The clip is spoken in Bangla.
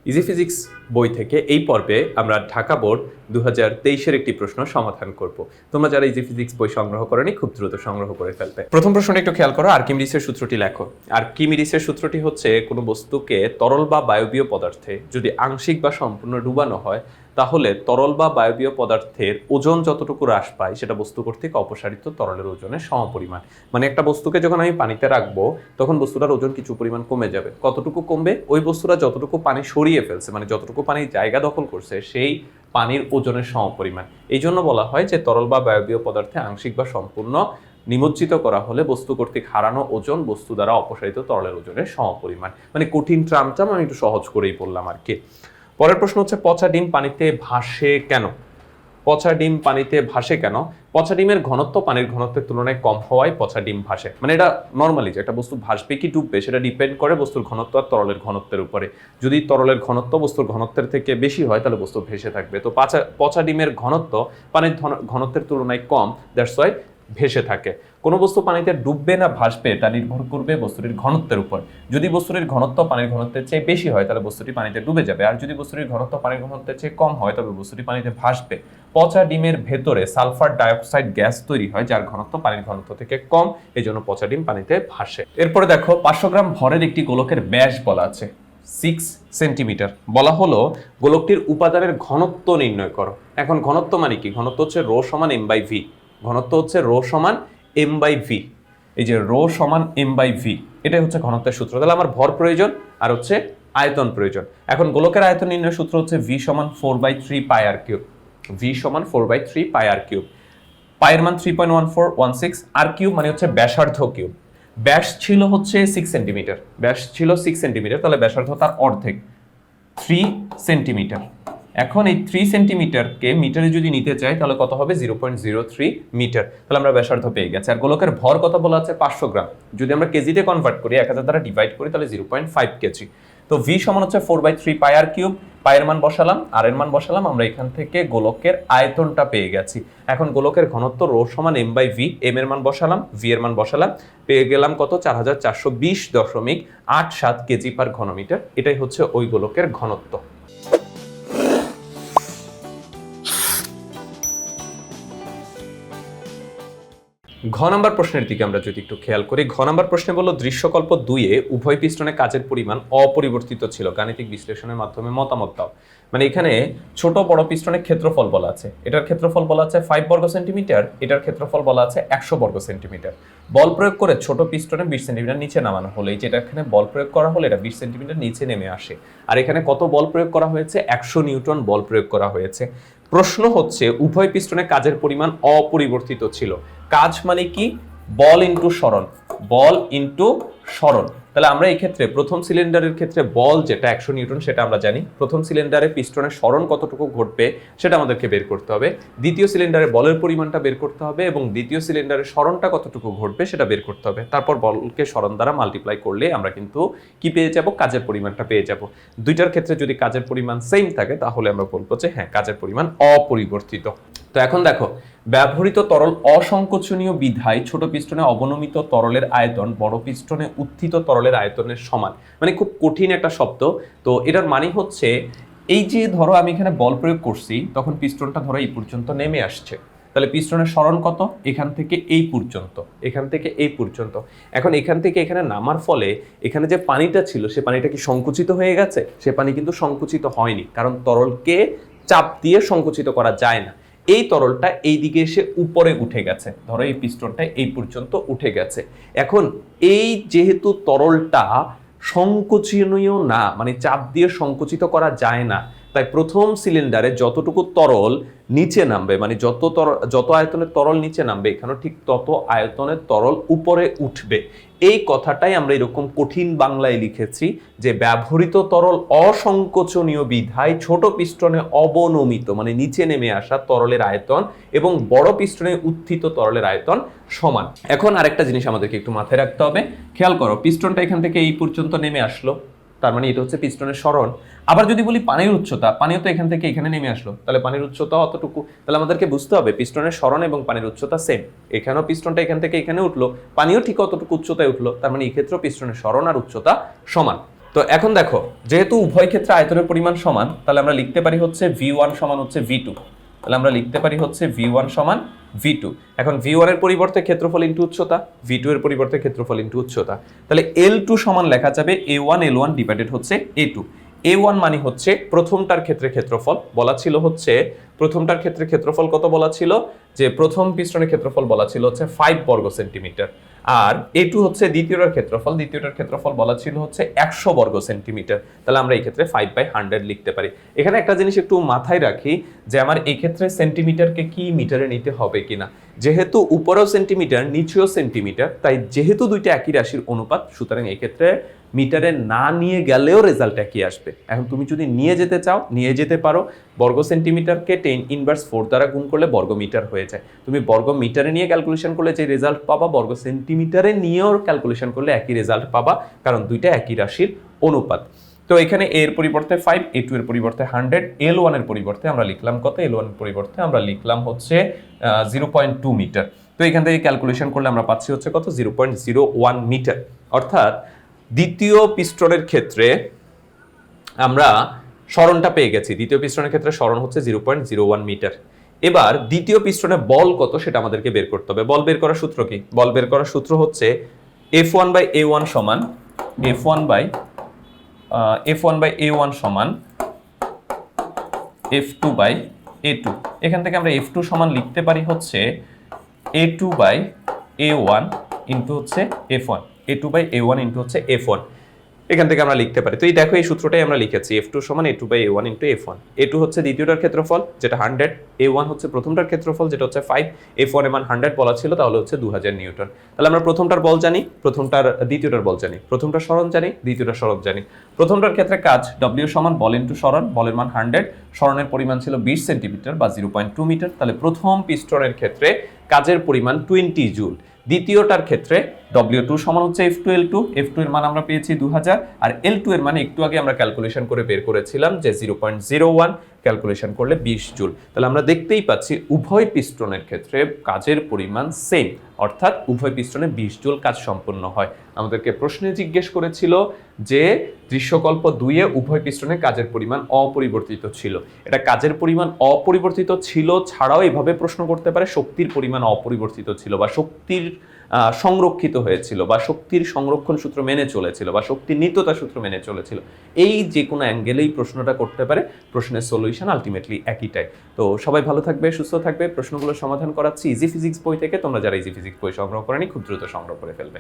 ইজি ফিজিক্স বই থেকে এই পর্বে আমরা ঢাকা বোর্ড 2023-এর একটি প্রশ্ন সমাধান করব। তোমরা যারা ইজি ফিজিক্স বই সংগ্রহ করনি খুব দ্রুত সংগ্রহ করে ফেলবে। প্রথম প্রশ্নটা একটু খেয়াল করো, আর্কিমিডিসের সূত্রটি লেখো। আর্কিমিডিসের সূত্রটি হচ্ছে কোনো বস্তুকে তরল বা বায়বীয় পদার্থে যদি আংশিক বা সম্পূর্ণ ডুবানো হয় তাহলে তরল বা বায়বীয় পদার্থের ওজন যতটুকু হ্রাস পায় সেটা বস্তু কর্তৃক অপসারিত তরলের ওজনের সমপরিমাণ। মানে একটা বস্তুকে যখন আমি পানিতে রাখবো তখন বস্তুটার ওজন কিছু পরিমাণ কমে যাবে। কতটুকু কমবে? ওই বস্তুটা যতটুকু পানি সরিয়ে ফেলছে, মানে যতটুকু পানি জায়গা দখল করছে সেই পানির ওজনের সমপরিমাণ। এই জন্য বলা হয় যে তরল বা বায়বীয় পদার্থে আংশিক বা সম্পূর্ণ নিমজ্জিত করা হলে বস্তু কর্তৃক হারানো ওজন বস্তু দ্বারা অপসারিত তরলের ওজনের সমপরিমাণ। মানে কঠিন ট্রামটাম আমি একটু সহজ করেই বললাম আর কি। পরের প্রশ্ন হচ্ছে পচা ডিম পানিতে ভাসে কেন? পচা ডিম পানিতে ভাসে কেন? পচা ডিমের ঘনত্ব পানির ঘনত্বের তুলনায় কম হওয়ায় পচা ডিম ভাসে। মানে এটা নর্মালি যে একটা বস্তু ভাসবে কি ডুববে সেটা ডিপেন্ড করে বস্তুর ঘনত্ব আর তরলের ঘনত্বের উপরে। যদি তরলের ঘনত্ব বস্তুর ঘনত্বের থেকে বেশি হয় তাহলে বস্তু ভেসে থাকবে। তো পচা ডিমের ঘনত্ব পানির ঘনত্বের তুলনায় কম, দ্যাটস ওয়াই ভেসে থাকে। কোনো বস্তু পানিতে ডুববে না ভাসবে তা নির্ভর করবে বস্তুটির ঘনত্বের উপর। যদি বস্তুটির ঘনত্ব পানির ঘনত্বের চেয়ে বেশি হয় তাহলে বস্তুটি পানিতে ডুবে যাবে, আর যদি বস্তুটির ঘনত্ব পানির ঘনত্বের চেয়ে কম হয় তবে বস্তুটি পানিতে ভাসবে। পচা ডিমের ভেতরে সালফার ডাইঅক্সাইড গ্যাস তৈরি হয় যার ঘনত্ব পানির ঘনত্ব থেকে কম, এই জন্য পচা ডিম পানিতে ভাসে। এরপরে দেখো 500 গ্রাম ভরের একটি গোলকের ব্যাস বলা আছে 6 সেন্টিমিটার। বলা হলো গোলকটির উপাদানের ঘনত্ব নির্ণয় করো। এখন ঘনত্ব মানে কি? ঘনত্ব হচ্ছে রো সমান এম বাই ভি। ঘনত্ব হচ্ছে রো সমান এম বাই ভি। এই যে রো সমান এম বাই ভি, এটাই হচ্ছে ঘনত্বের সূত্র। তাহলে আমার ভর প্রয়োজন আর হচ্ছে আয়তন প্রয়োজন। এখন গোলকের আয়তন নির্ণয়ের সূত্র হচ্ছে ভি সমান 4/3 পাই আর কিউব। ভি সমান 4/3 পাই আর কিউব। পাইয়ের মান 3.1416, আর কিউব মানে হচ্ছে ব্যাসার্ধ কিউব। ব্যাস ছিল হচ্ছে 6 সেন্টিমিটার, ব্যাস ছিল 6 সেন্টিমিটার, তাহলে ব্যাসার্ধ তার অর্ধেক 3 সেন্টিমিটার। এখন এই 3 সেন্টিমিটারকে মিটারে যদি নিতে চাই তাহলে কত হবে? 0.03 মিটার। তাহলে আমরা ব্যাসার্ধ পেয়ে গেছি। আর গোলকের ভর কত বলা আছে? 500 গ্রাম। যদি আমরা কেজিতে কনভার্ট করি 1000 দ্বারা ডিভাইড করি তাহলে 0.5 কেজি। তো ভি সমান হচ্ছে 4/3 পাই আর কিউব। পায়ের মান বসালাম, আর এর মান বসালাম, আমরা এখান থেকে গোলকের আয়তনটা পেয়ে গেছি। এখন গোলকের ঘনত্ব রো সমান এম বাই ভি, এম এর মান বসালাম, ভি এর মান বসালাম, পেয়ে গেলাম কত? 4420.87 কেজি পার ঘনমিটার। এটাই হচ্ছে ওই গোলকের ঘনত্ব। ঘ নাম্বার প্রশ্নের দিকে আমরা যদি একটু খেয়াল করি, ঘ নাম্বার প্রশ্নে বলল দৃশ্যকল্প 2-এ উভয় পিস্টনে কাজের পরিমাণ অপরিবর্তিত ছিল, গাণিতিক বিশ্লেষণের মাধ্যমে মতামত দাও। মানে এখানে ছোট বড় পিস্টনের ক্ষেত্রফল বলা আছে। এটার ক্ষেত্রফল বলা আছে 5 বর্গ সেন্টিমিটার, এটার ক্ষেত্রফল বলা আছে 100 বর্গ সেন্টিমিটার। বল প্রয়োগ করে ছোট পিস্টনে 20 সেন্টিমিটার নিচে নামানো হলে, এই যেটা এখানে বল প্রয়োগ করা হলে এটা 20 সেন্টিমিটার নিচে নেমে আসে। আর এখানে কত বল প্রয়োগ করা হয়েছে? 100 নিউটন বল প্রয়োগ করা হয়েছে। প্রশ্ন হচ্ছে উভয় পিস্টনে কাজের পরিমাণ অপরিবর্তিত ছিল। কাজ মানে কি? বল ইনটু সরণ, বল ইনটু সরণ। তাহলে আমরা এই ক্ষেত্রে প্রথম সিলিন্ডারের ক্ষেত্রে বল যেটা 100 নিউটন সেটা আমরা জানি। প্রথম সিলিন্ডারে পিস্টনের সরণ কতটুকু ঘটবে সেটা আমাদেরকে বের করতে হবে। দ্বিতীয় সিলিন্ডারে বলের পরিমাণটা বের করতে হবে এবং দ্বিতীয় সিলিন্ডারের সরণটা কতটুকু ঘটবে সেটা বের করতে হবে। তারপর বলকে সরণ দ্বারা মাল্টিপ্লাই করলে আমরা কিন্তু কি পেয়ে যাব? কাজের পরিমাণটা পেয়ে যাব। দুইটার ক্ষেত্রে যদি কাজের পরিমাণ সেম থাকে তাহলে আমরা বলবো যে হ্যাঁ, কাজের পরিমাণ অপরিবর্তিত। তো এখন দেখো, ব্যবহৃত তরল অসংকোচনীয় বিধায় ছোট পিস্টনে অবনমিত তরলের আয়তন বড় পিস্টনে উত্থিত তরলের আয়তনের সমান। মানে খুব কঠিন একটা শব্দ। তো এটার মানে হচ্ছে এই যে ধরো আমি এখানে বল প্রয়োগ করছি তখন পিস্টনটা ধরো এই পর্যন্ত নেমে আসছে, তাহলে পিস্টনের সরণ কত? এখান থেকে এই পর্যন্ত, এখান থেকে এই পর্যন্ত। এখন এখান থেকে এখানে নামার ফলে এখানে যে পানিটা ছিল সে পানিটা কি সংকুচিত হয়ে গেছে? সে পানি কিন্তু সংকুচিত হয়নি, কারণ তরলকে চাপ দিয়ে সংকুচিত করা যায় না। এই তরলটা এই দিকে এসে উপরে উঠে গেছে, ধরো এই পিস্টনটা এই পর্যন্ত উঠে গেছে। এখন এই যেহেতু তরলটা সংকোচনীয় না, মানে চাপ দিয়ে সংকুচিত করা যায় না, তাই প্রথম সিলিন্ডারে যতটুকু তরল নিচে নামবে, মানে যত আয়তনের তরল নিচে নামবে এখানেও ঠিক তত আয়তনের তরল উপরে উঠবে। এই কথাটাই আমরা এরকম কঠিন বাংলায় লিখেছি যে ব্যবহৃত তরল অসংকোচনীয় বিধায় ছোট পিস্টনে অবনমিত মানে নিচে নেমে আসা তরলের আয়তন এবং বড় পিস্টনে উত্থিত তরলের আয়তন সমান। এখন আরেকটা জিনিস আমাদেরকে একটু মাথায় রাখতে হবে, খেয়াল করো, পিস্টনটা এখান থেকে এই পর্যন্ত নেমে আসলো, তার মানে এটা হচ্ছে পিস্টনের সরণ। আবার যদি বলি পানির উচ্চতা, পানিও তো এখান থেকে এখানে নেমে আসলো, তাহলে পানির উচ্চতা অতটুকু। তাহলে আমাদেরকে বুঝতে হবে পিস্টনের সরণ এবং পানির উচ্চতা সেম। এখানেও পিস্টনটা এখান থেকে এখানে উঠলো, পানিও ঠিক অতটুকু উচ্চতায় উঠলো, তার মানে এই ক্ষেত্রে পিস্টনের সরণ আর উচ্চতা সমান। তো এখন দেখো, যেহেতু উভয় ক্ষেত্রে আয়তনের পরিমাণ সমান, তাহলে আমরা লিখতে পারি হচ্ছে v1 সমান হচ্ছে v2। তাহলে আমরা লিখতে পারি হচ্ছে v1 সমান v2। এখন v1 এর পরিবর্তে ক্ষেত্রফল ইনটু উচ্চতা, v2 এর পরিবর্তে ক্ষেত্রফল ইনটু উচ্চতা। তাহলে L2 সমান লেখা যাবে a1 L1 ডিভাইডেড হচ্ছে a2। a1 মানে হচ্ছে প্রথমটার ক্ষেত্রে ক্ষেত্রফল, বলা ছিল হচ্ছে প্রথমটার ক্ষেত্রে ক্ষেত্রফল কত বলা ছিল, যে প্রথম পিস্টনের ক্ষেত্রফল বলা ছিল হচ্ছে 5 বর্গ সেন্টিমিটার। আর a2 হচ্ছে দ্বিতীয়টার ক্ষেত্রফল, দ্বিতীয়টার ক্ষেত্রফল বলা ছিল হচ্ছে 100 বর্গ সেন্টিমিটার। তাহলে আমরা এই ক্ষেত্রে 5/100 লিখতে পারি। এখানে একটা জিনিস একটু মাথায় রাখি যে আমার এই ক্ষেত্রে সেন্টিমিটারকে কি মিটারে নিতে হবে কিনা। যেহেতু উপরেও সেন্টিমিটার নিচেও সেন্টিমিটার, তাই যেহেতু দুইটা একই রাশির অনুপাত, সুতরাং এই ক্ষেত্রে মিটারে না নিয়ে গেলেও রেজাল্ট একই আসবে। এখন তুমি যদি নিয়ে যেতে চাও নিয়ে যেতে পারো, বর্গ সেন্টিমিটারকে 10⁻⁴ দ্বারা গুণ করলে বর্গ মিটার হয়ে যায়। তুমি বর্গ মিটারে নিয়ে ক্যালকুলেশন করলে যে রেজাল্ট পাবা, বর্গ সেন্টিমিটারে নিয়েও ক্যালকুলেশন করলে একই রেজাল্ট পাবা, কারণ দুইটা একই রাশির অনুপাত। তো এখানে এর পরিবর্তে 5, a2 এর পরিবর্তে 100, L1 এর পরিবর্তে আমরা লিখলাম কত, L1 এর পরিবর্তে আমরা লিখলাম হচ্ছে 0.2 মিটার। তো এখান থেকে ক্যালকুলেশন করলে আমরা পাচ্ছি হচ্ছে কত, 0.01 মিটার। অর্থাৎ দ্বিতীয় পিস্টনের ক্ষেত্রে আমরা সরণটা পেয়ে গেছি। দ্বিতীয় পিস্টনের ক্ষেত্রে সরণ হচ্ছে 0.01 মিটার। এবার দ্বিতীয় পিস্টনে বল কত সেটা আমাদেরকে বের করতে হবে। বল বের করার সূত্র কি? বল বের করার সূত্র হচ্ছে F1/A1 সমান F1/A1 সমান F2/A2। এখান থেকে আমরা F2 সমান লিখতে পারি হচ্ছে A2/A1 ইন্টু হচ্ছে F1, A2/A1 ইন্টু হচ্ছে F1। এখান থেকে আমরা লিখতে পারি। তো এই দেখো, এই সূত্রটাই আমরা লিখেছি, F2 সমান A2/A1 ইন্টু F1। A2 হচ্ছে দ্বিতীয়টার ক্ষেত্রফল যেটা 100, A1 হচ্ছে প্রথমটার ক্ষেত্রফল যেটা হচ্ছে 5, F1 এর মান 100 বলা ছিল, তাহলে হচ্ছে 2000 নিউটন। তাহলে আমরা প্রথমটার বল জানি, দ্বিতীয়টার বল জানি, প্রথমটার সরণ জানি, দ্বিতীয়টার সরণ জানি। প্রথমটার ক্ষেত্রে কাজ W সমান বল ইন্টু সরণ, বলের মান 100, সরণের পরিমাণ ছিল 20 সেন্টিমিটার বা 0.2 মিটার। তাহলে প্রথম পিস্টনের ক্ষেত্রে কাজের পরিমাণ 20 জুল। দ্বিতীয়টার ক্ষেত্রে W2 সমান হচ্ছে F2L2, F2 এর মান আমরা পেয়েছি 2000, আর L2 এর মানে একটু আগে আমরা ক্যালকুলেশন করে বের করেছিলাম যে 0.01, ক্যালকুলেশন করলে 20 জুল। তাহলে আমরা দেখতেই পাচ্ছি উভয় পিস্টনের ক্ষেত্রে কাজের পরিমাণ সেম, অর্থাৎ উভয় পিস্টনে 20 জুল কাজ সম্পন্ন হয়। আমাদেরকে প্রশ্নে জিজ্ঞেস করেছিল যে দৃশ্যকল্প 2-এ উভয় পিস্টনে কাজের পরিমাণ অপরিবর্তিত ছিল। এটা কাজের পরিমাণ অপরিবর্তিত ছিল ছাড়াও এভাবে প্রশ্ন করতে পারে শক্তির পরিমাণ অপরিবর্তিত ছিল, বা শক্তির সংরক্ষিত হয়েছিল, বা শক্তির সংরক্ষণ সূত্র মেনে চলেছিল, বা শক্তির নিত্যতা সূত্র মেনে চলেছিল। এই যে কোনো অ্যাঙ্গেলেই প্রশ্নটা করতে পারে। প্রশ্নের সলিউশন আলটিমেটলি একইটাই। তো সবাই ভালো থাকবে, সুস্থ থাকবে। প্রশ্নগুলো সমাধান করাচ্ছি ইজি ফিজিক্স বই থেকে। তোমরা যারা ইজি ফিজিক্স বই সংগ্রহ করেনি খুব দ্রুত সংগ্রহ করে ফেলবে।